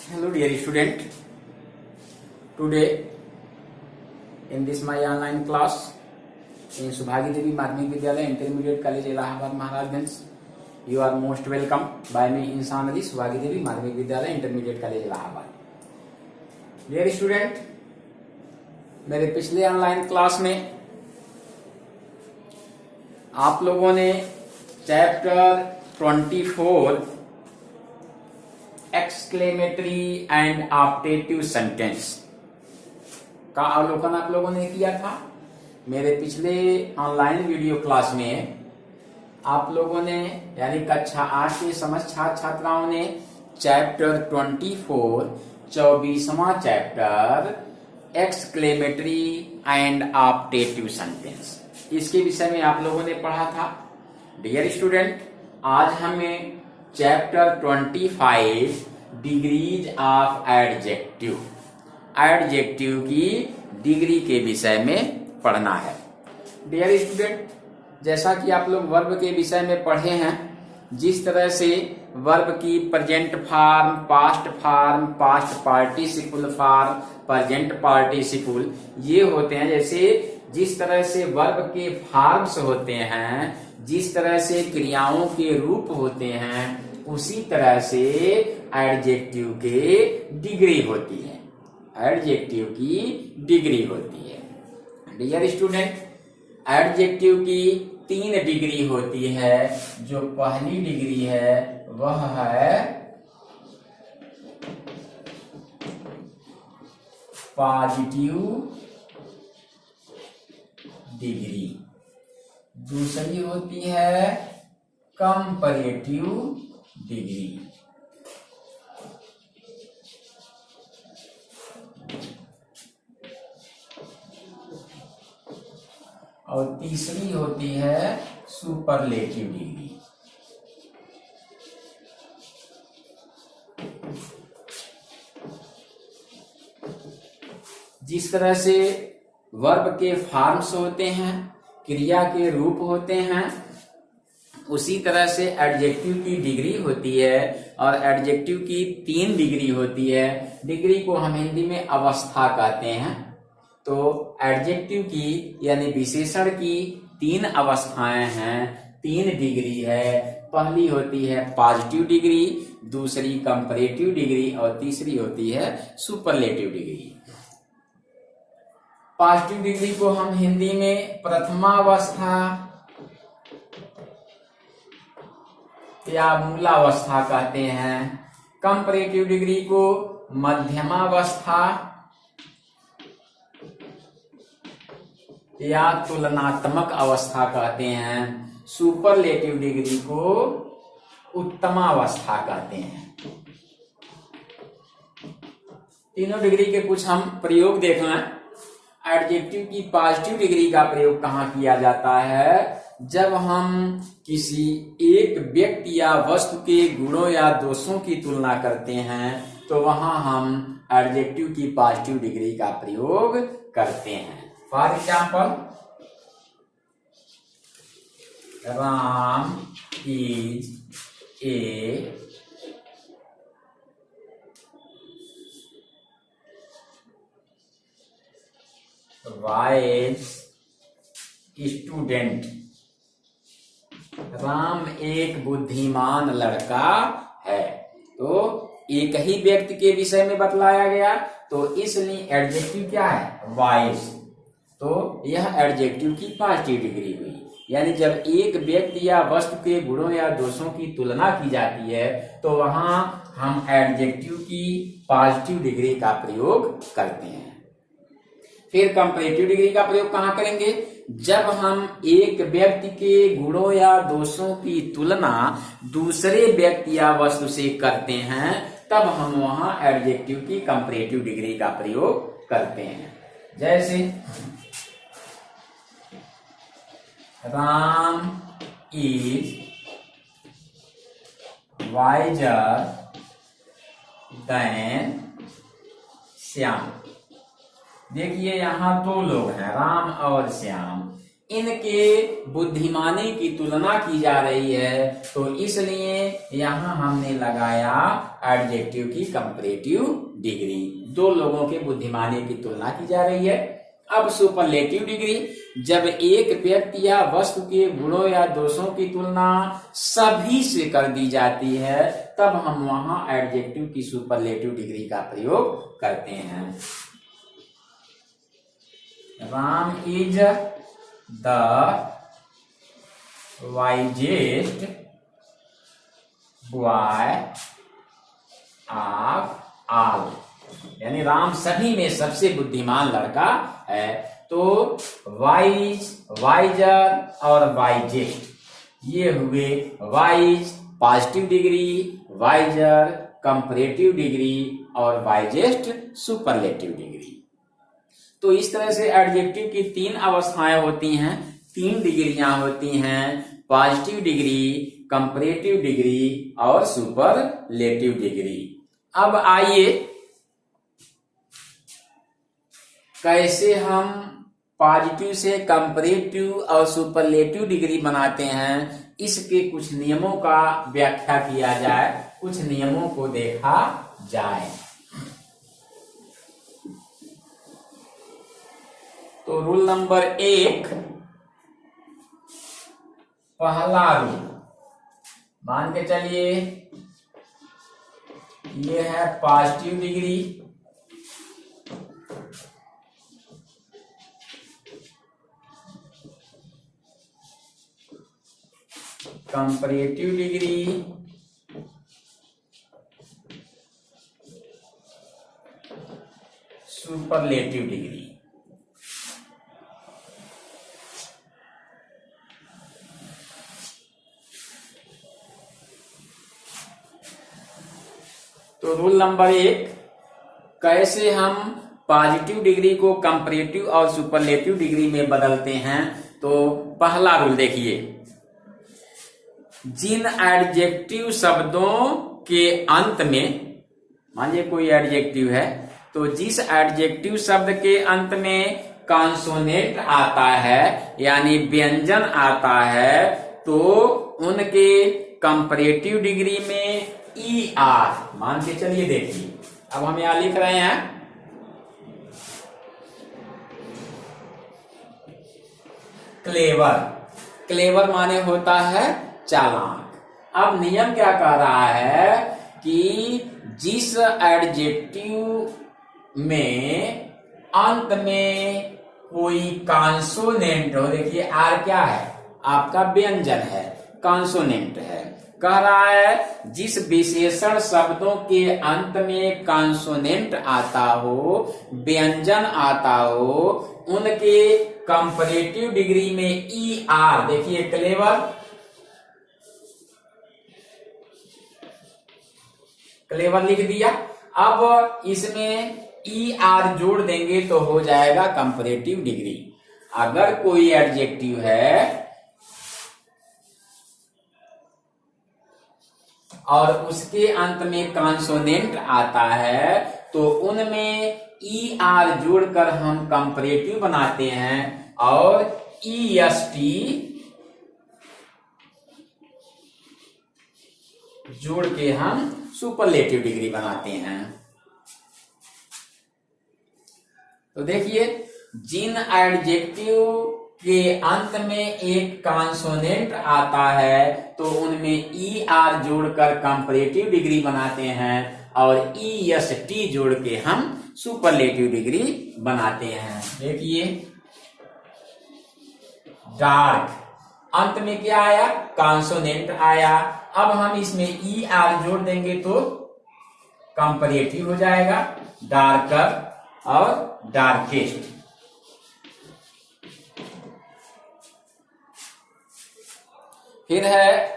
Hello dear student, today in this my online class in Subhagi Devi Madhyamik Vidyalaya Intermediate College Allahabad Maharajganj, you are most welcome by me Insan Ali Subhagi Devi Madhyamik Vidyalaya Intermediate College Allahabad. Dear student, मेरे पिछले online class में आप लोगों ने chapter 24 exclamatory and optative sentence का अवलोकन आप लोगों ने किया था। मेरे पिछले ऑनलाइन वीडियो क्लास में आप लोगों ने यानी कक्षा 8 के समस्त छात्र छात्राओं ने चैप्टर 24 24वां chapter exclamatory and optative sentence इसके विषय में आप लोगों ने पढ़ा था। डियर स्टूडेंट, आज हमें चैप्टर 25 डिग्रीज ऑफ एडजेक्टिव की डिग्री के विषय में पढ़ना है। डियर स्टूडेंट, जैसा कि आप लोग वर्ब के विषय में पढ़े हैं, जिस तरह से वर्ब की present form, past form, past participle form, present participle ये होते हैं, जैसे जिस तरह से वर्ब के फॉर्म्स होते हैं, जिस तरह से क्रियाओं के रूप होते हैं, उसी तरह से एडजेक्टिव के डिग्री होती है। एडजेक्टिव की डिग्री होती है। डियर स्टूडेंट, एडजेक्टिव की 3 डिग्री होती है। जो पहली डिग्री है वह है पॉजिटिव डिग्री, दूसरी होती है कंपैरेटिव डिग्री, और तीसरी होती है सुपरलेटिव डिग्री। जिस तरह से वर्ब के फॉर्म्स होते हैं, क्रिया के रूप होते हैं, उसी तरह से एडजेक्टिव की डिग्री होती है। और एडजेक्टिव की 3 डिग्री होती है। डिग्री को हम हिंदी में अवस्था कहते हैं। तो एडजेक्टिव की यानी विशेषण की 3 अवस्थाएं हैं, 3 डिग्री है। पहली होती है पॉजिटिव डिग्री, दूसरी कंपैरेटिव डिग्री और तीसरी होती है सुपरलेटिव डिग्री। पॉजिटिव डिग्री को हम हिंदी में प्रथमावस्था या मूलावस्था कहते हैं। कंपैरेटिव डिग्री को मध्यमावस्था या तुलनात्मक अवस्था कहते हैं। सुपरलेटिव डिग्री को उत्तमावस्था कहते हैं। तीनों डिग्री के कुछ हम प्रयोग देख लें। एडजेक्टिव की पॉजिटिव डिग्री का प्रयोग कहाँ किया जाता है? जब हम किसी एक व्यक्ति या वस्तु के गुणों या दोषों की तुलना करते हैं, तो वहां हम एडजेक्टिव की पॉजिटिव डिग्री का प्रयोग करते हैं। For example, Ram is a wise student. Ram एक बुद्धिमान लड़का है। तो एक ही व्यक्ति के विषय में बतलाया गया, तो इसलिए एडजेक्टिव क्या है? वाइज। तो यह एडजेक्टिव की पॉजिटिव डिग्री हुई। यानी जब एक व्यक्ति या वस्तु के गुणों या दोषों की तुलना की जाती है, तो वहां हम एडजेक्टिव की पॉजिटिव डिग्री का प्रयोग करते हैं। फिर कंपैरेटिव डिग्री का प्रयोग कहाँ करेंगे? जब हम एक व्यक्ति के गुणों या दोषों की तुलना दूसरे व्यक्ति या वस्तु से करते हैं, तब हम वहां एडजेक्टिव की कंपैरेटिव डिग्री का प्रयोग करते हैं। जैसे Ram is visor then Shyam. देखिए, यहाँ 2 लोग हैं, राम और श्याम। इनके बुद्धिमानी की तुलना की जा रही है, तो इसलिए यहां हमने लगाया एडजेक्टिव की कंपैरेटिव डिग्री। दो लोगों के बुद्धिमानी की तुलना की जा रही है। अब सुपरलेटिव डिग्री, जब एक व्यक्ति या वस्तु के गुणों या दोषों की तुलना सभी से कर दी जाती है, तब हम वहां एडजेक्टिव की सुपरलेटिव डिग्री का प्रयोग करते हैं। Ram is the wisest boy of all, यानी राम सभी में सबसे बुद्धिमान लड़का है। तो वाइज, वाइजर और वाइजेस्ट, ये हुए wise positive degree, wiser comparative degree और वाइजेस्ट सुपरलेटिव डिग्री। तो इस तरह से एडजेक्टिव की तीन अवस्थाएं होती हैं, तीन डिग्रियां होती हैं, पॉजिटिव डिग्री, कंपैरेटिव डिग्री और सुपरलेटिव डिग्री। अब आइए कैसे हम पॉजिटिव से कंपैरेटिव और सुपरलेटिव डिग्री बनाते हैं, इसके कुछ नियमों का व्याख्या किया जाए, कुछ नियमों को देखा जाए। तो रूल नंबर 1, पहला रूल मान के चलिए ये है positive degree, comparative degree, superlative degree. तो रूल नंबर 1, कैसे हम पॉजिटिव डिग्री को कंपैरेटिव और सुपरलेटिव डिग्री में बदलते हैं। तो पहला रूल देखिए, जिन एडजेक्टिव शब्दों के अंत में, मानिए कोई एडजेक्टिव है, तो जिस एडजेक्टिव शब्द के अंत में कॉन्सोनेंट आता है यानी व्यंजन आता है, तो उनके कंपैरेटिव डिग्री में ER मान के चलिए। देखिए अब हम यहां लिख रहे हैं क्लेवर। क्लेवर माने होता है चालाक। अब नियम क्या कह रहा है कि जिस एडजेक्टिव में अंत में कोई कॉन्सोनेंट हो, देखिए आर क्या है, आपका व्यंजन है, कॉन्सोनेंट है। कह रहा है जिस विशेषण शब्दों के अंत में कॉन्सोनेंट आता हो, व्यंजन आता हो, उनके कंपैरेटिव डिग्री में ER, देखिए क्लेवर, क्लेवर लिख दिया। अब इसमें ER जोड़ देंगे तो हो जाएगा कंपैरेटिव डिग्री। अगर कोई एडजेक्टिव है और उसके अंत में कॉन्सोनेंट आता है, तो उनमें ER जोड़कर हम कंपैरेटिव बनाते हैं और EST जोड़ के हम सुपरलेटिव डिग्री बनाते हैं। तो देखिए जिन एडजेक्टिव के अंत में एक कॉन्सोनेंट आता है तो उनमें ER जोड़कर कंपैरेटिव डिग्री बनाते हैं और EST जोड़ के हम सुपरलेटिव डिग्री बनाते हैं। देखिए डार्क, अंत में क्या आया, कॉन्सोनेंट आया। अब हम इसमें ER जोड़ देंगे तो कंपैरेटिव हो जाएगा, डार्कर और डार्केस्ट। फिर है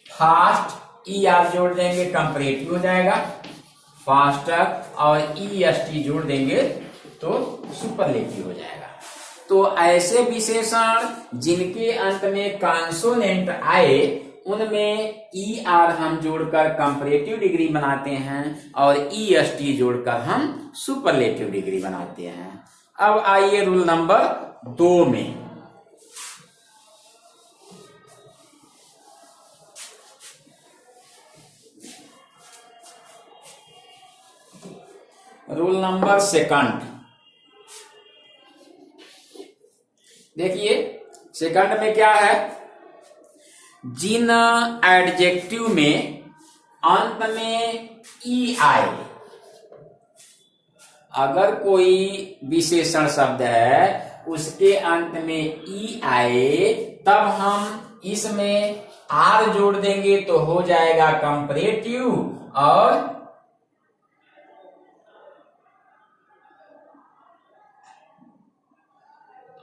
फास्ट, ER जोड़ देंगे कंपैरेटिव हो जाएगा, फास्टर, और EST जोड़ देंगे तो सुपरलेटिव हो जाएगा। तो ऐसे विशेषण जिनके अंत में कॉन्सोनेंट आए उनमें ER हम जोड़कर कंपैरेटिव डिग्री बनाते हैं और EST जोड़कर हम सुपरलेटिव डिग्री बनाते हैं। अब आइए रूल नंबर 2 में। रूल नंबर 2 देखिए, सेकंड में क्या है, जिन एडजेक्टिव में अंत में ई आए, अगर कोई विशेषण शब्द है उसके अंत में ई आए, तब हम इसमें आर जोड़ देंगे तो हो जाएगा कंपैरेटिव,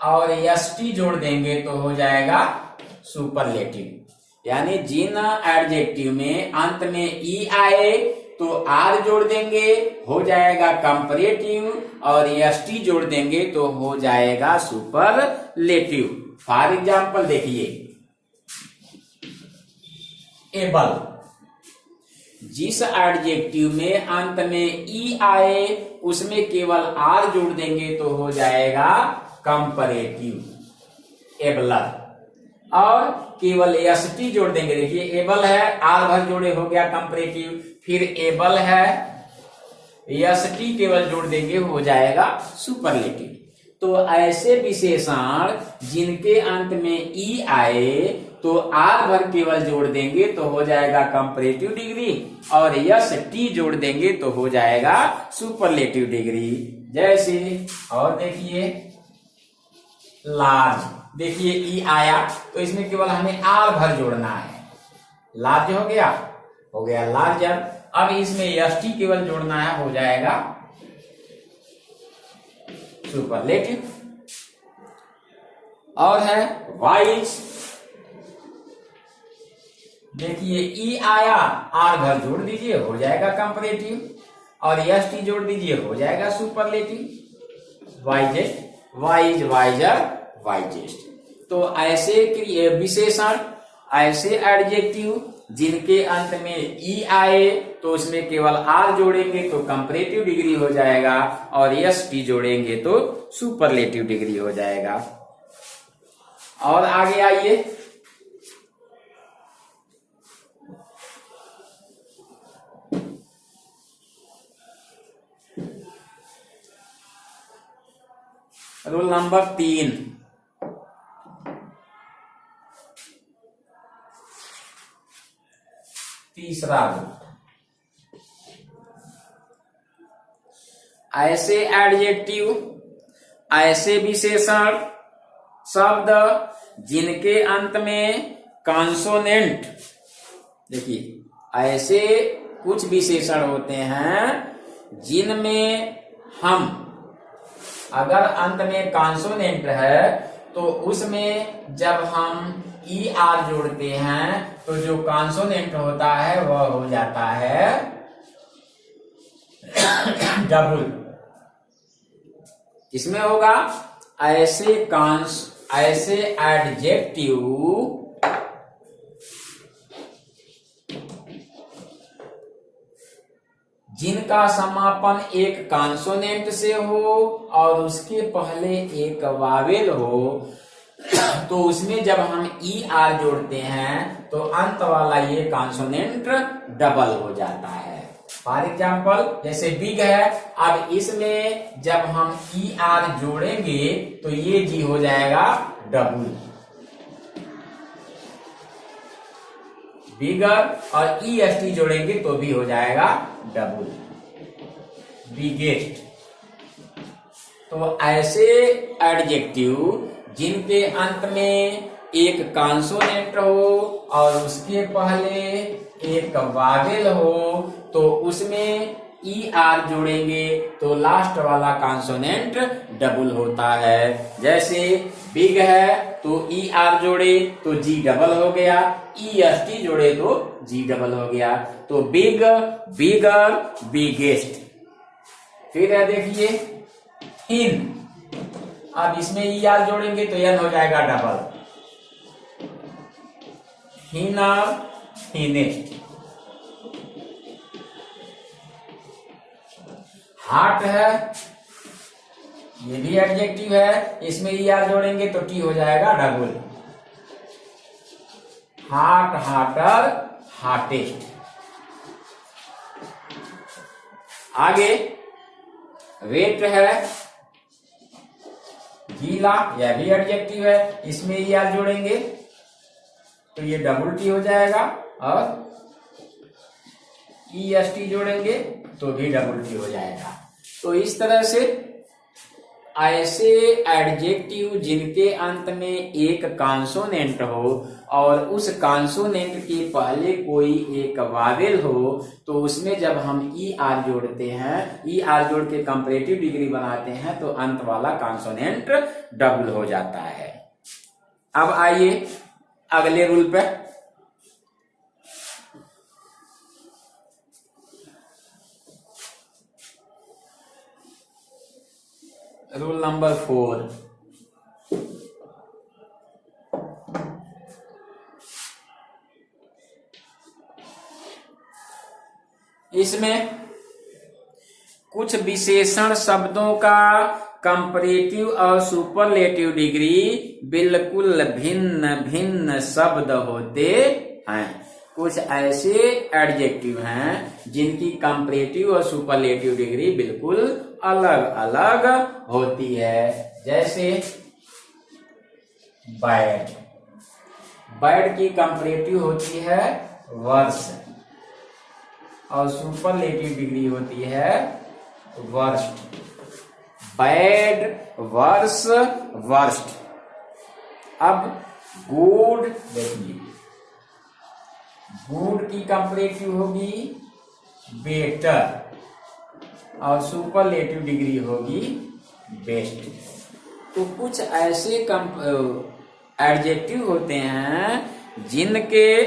और एसटी जोड़ देंगे तो हो जाएगा सुपरलेटिव। यानी जिन एडजेक्टिव में अंत में ई आए तो आर जोड़ देंगे हो जाएगा कंपैरेटिव, और एसटी जोड़ देंगे तो हो जाएगा सुपरलेटिव। फॉर एग्जाम्पल देखिए, एबल, जिस एडजेक्टिव में अंत में ई आए उसमें केवल आर जोड़ देंगे तो हो जाएगा कंपैरेटिव एबलर, और केवल एसटी जोड़ देंगे। देखिए एबल है, आर भर जोड़े हो गया कंपैरेटिव, फिर एबल है, एसटी केवल जोड़ देंगे हो जाएगा सुपरलेटिव। तो ऐसे विशेषण जिनके अंत में ई आए तो आर भर केवल जोड़ देंगे तो हो जाएगा कंपैरेटिव डिग्री, और एसटी जोड़ देंगे तो हो जाएगा सुपरलेटिव डिग्री। जैसे और देखिए लार्ज, देखिए ई आया तो इसमें केवल हमें आर भर जोड़ना है, लार्ज हो गया लार्जर। अब इसमें एसटी केवल जोड़ना है, हो जाएगा सुपरलेटिव। और है वाइज, देखिए ई आया, आर भर जोड़ दीजिए हो जाएगा कंपैरेटिव, और एसटी जोड़ दीजिए हो जाएगा superlative. Wisest, wise, wiser, wisest. तो ऐसे विशेषण, ऐसे एडजेक्टिव जिनके अंत में ई आए तो उसमें केवल आर जोड़ेंगे तो कंपैरेटिव डिग्री हो जाएगा, और एसटी जोड़ेंगे तो सुपरलेटिव डिग्री हो जाएगा। और आगे आइए, रूल नंबर 3, तीसरा रूल, ऐसे एडजेक्टिव, ऐसे विशेषण शब्द जिनके अंत में कॉन्सोनेंट, देखिए ऐसे कुछ विशेषण होते हैं जिनमें हम अगर अंत में कॉन्सोनेंट है तो उसमें जब हम ई आर जोड़ते हैं तो जो कॉन्सोनेंट होता है वह हो जाता है डबल। इसमें होगा ऐसे एडजेक्टिव जिनका समापन एक कॉन्सोनेंट से हो और उसके पहले एक वावेल हो, तो उसमें जब हम ई आर जोड़ते हैं तो अंत वाला ये कॉन्सोनेंट डबल हो जाता है। फॉर एग्जाम्पल जैसे बिग है, अब इसमें जब हम ई आर जोड़ेंगे तो ये जी हो जाएगा डबल, बिगर, और ई एस टी जोड़ेंगे तो भी हो जाएगा डबल, बिगेस्ट। तो ऐसे एडजेक्टिव जिनके अंत में एक कॉन्सोनेंट हो और उसके पहले एक वावेल हो तो उसमें ई आर जोड़ेंगे तो लास्ट वाला कॉन्सोनेंट डबल होता है। जैसे बिग है तो ई आर जोड़े तो जी डबल हो गया, ई एस टी जोड़े तो जी डबल हो गया। तो बिग, बिगर, बिगेस्ट। फिर है देखिए इन, अब इसमें ई आर जोड़ेंगे तो एन हो जाएगा डबल, हिनर, हिनेस्ट। हार्ट है ये भी एडजेक्टिव है, इसमें ER जोड़ेंगे तो T हो जाएगा डबल। Hot, hotter, hottest. आगे वेट है, गीला, यह भी एडजेक्टिव है, इसमें ER जोड़ेंगे तो ये डबल T हो जाएगा, और EST जोड़ेंगे तो भी डबल T हो जाएगा। तो इस तरह से ऐसे एडजेक्टिव जिनके अंत में एक कॉन्सोनेंट हो और उस कॉन्सोनेंट के पहले कोई एक वावेल हो, तो उसमें जब हम ER जोड़ते हैं, ER जोड़ के कंपैरेटिव डिग्री बनाते हैं, तो अंत वाला कॉन्सोनेंट डबल हो जाता है। अब आइए अगले रूल पे। Rule number 4। इसमें कुछ विशेषण शब्दों का कंपैरेटिव और सुपरलेटिव डिग्री बिल्कुल भिन्न भिन्न शब्द होते हैं। कुछ ऐसे एडजेक्टिव हैं जिनकी कंपैरेटिव और सुपरलेटिव डिग्री बिल्कुल अलग अलग होती है। जैसे बैड, बैड की कंपैरेटिव होती है वर्स और सुपरलेटिव डिग्री होती है वर्स्ट। Bad, worse, worst. अब गुड देखिए, गुड की कंपैरेटिव होगी बेटर और सुपरलेटिव डिग्री होगी बेस्ट। तो कुछ ऐसे एडजेक्टिव होते हैं जिनके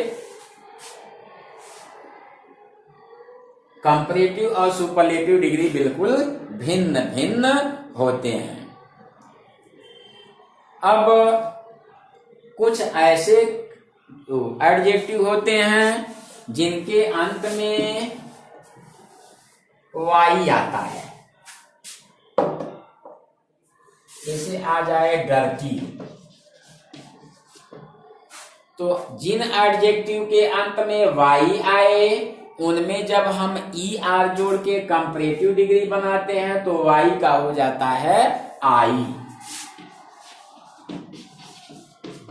कंपैरेटिव और सुपरलेटिव डिग्री बिल्कुल भिन्न भिन्न होते हैं। अब कुछ ऐसे एडजेक्टिव होते हैं जिनके अंत में वाई आता है। जैसे आ जाए डर्टी, तो जिन एडजेक्टिव के अंत में वाई आए उनमें जब हम ER जोड़ के कंपैरेटिव डिग्री बनाते हैं तो वाई का हो जाता है आई।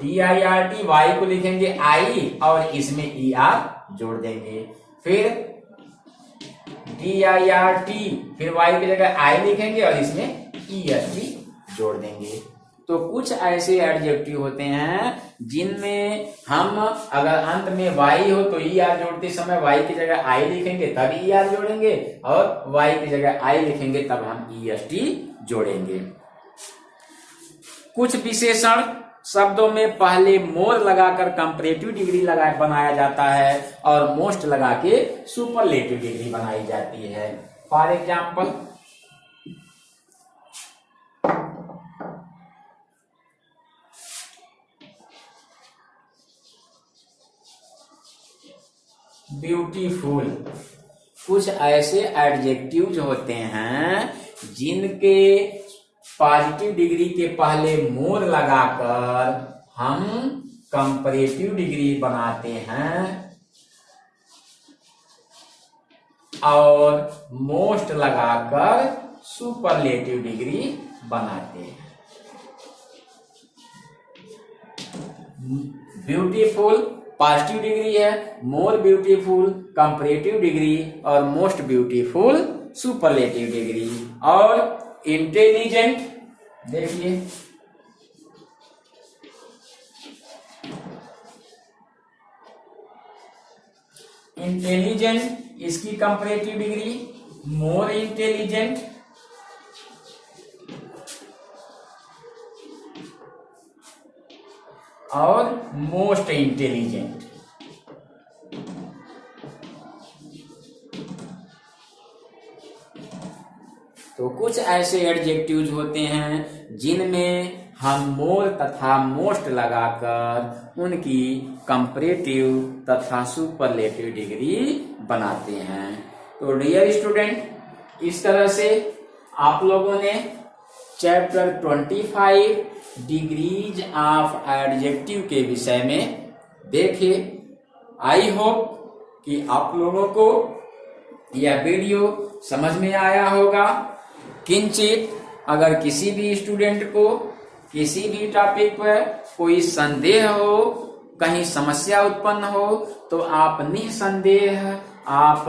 DIRT, वाई को लिखेंगे आई और इसमें ER जोड़ देंगे। फिर DIRT, फिर वाई की जगह आई लिखेंगे और इसमें EST जोड़ देंगे। तो कुछ ऐसे एडजेक्टिव होते हैं जिनमें हम अगर अंत में वाई हो तो ER जोड़ते समय वाई की जगह आई लिखेंगे तब ER जोड़ेंगे, और वाई की जगह आई लिखेंगे तब हम EST जोड़ेंगे। कुछ विशेषण शब्दों में पहले मोर लगाकर कंपैरेटिव डिग्री बनाया जाता है और मोस्ट लगा के सुपरलेटिव डिग्री बनाई जाती है। For example, beautiful. कुछ ऐसे एडजेक्टिव्स होते हैं जिनके पॉजिटिव डिग्री के पहले मोर लगाकर हम कंपैरेटिव डिग्री बनाते हैं और मोस्ट लगाकर सुपरलेटिव डिग्री बनाते हैं। ब्यूटीफुल पॉजिटिव डिग्री है, मोर ब्यूटीफुल कंपैरेटिव डिग्री और मोस्ट ब्यूटीफुल सुपरलेटिव डिग्री। और इंटेलिजेंट देखिए, इंटेलिजेंट इसकी कंपैरेटिव डिग्री मोर इंटेलिजेंट, और मोस्ट इंटेलिजेंट। तो कुछ ऐसे एडजेक्टिव्स होते हैं जिनमें हम मोर तथा मोस्ट लगाकर उनकी कंपैरेटिव तथा सुपरलेटिव डिग्री बनाते हैं। तो डियर स्टूडेंट, इस तरह से आप लोगों ने चैप्टर 25 डिग्रीज ऑफ एडजेक्टिव के विषय में देखे। आई होप कि आप लोगों को यह वीडियो समझ में आया होगा। किंचित अगर किसी भी स्टूडेंट को किसी भी टॉपिक पर कोई संदेह हो, कहीं समस्या उत्पन्न हो, तो आप निसंदेह आप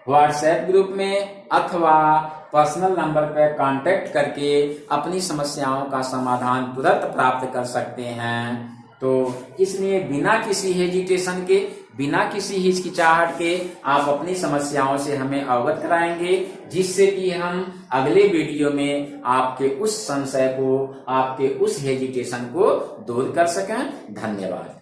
व्हाट्सएप ग्रुप में अथवा पर्सनल नंबर पर कांटेक्ट करके अपनी समस्याओं का समाधान तुरंत प्राप्त कर सकते हैं। तो इसलिए बिना किसी हेजिटेशन के, बिना किसी हिचकिचाहट के आप अपनी समस्याओं से हमें अवगत कराएंगे, जिससे कि हम अगले वीडियो में आपके उस संशय को, आपके उस हेजिटेशन को दूर कर सकें। धन्यवाद।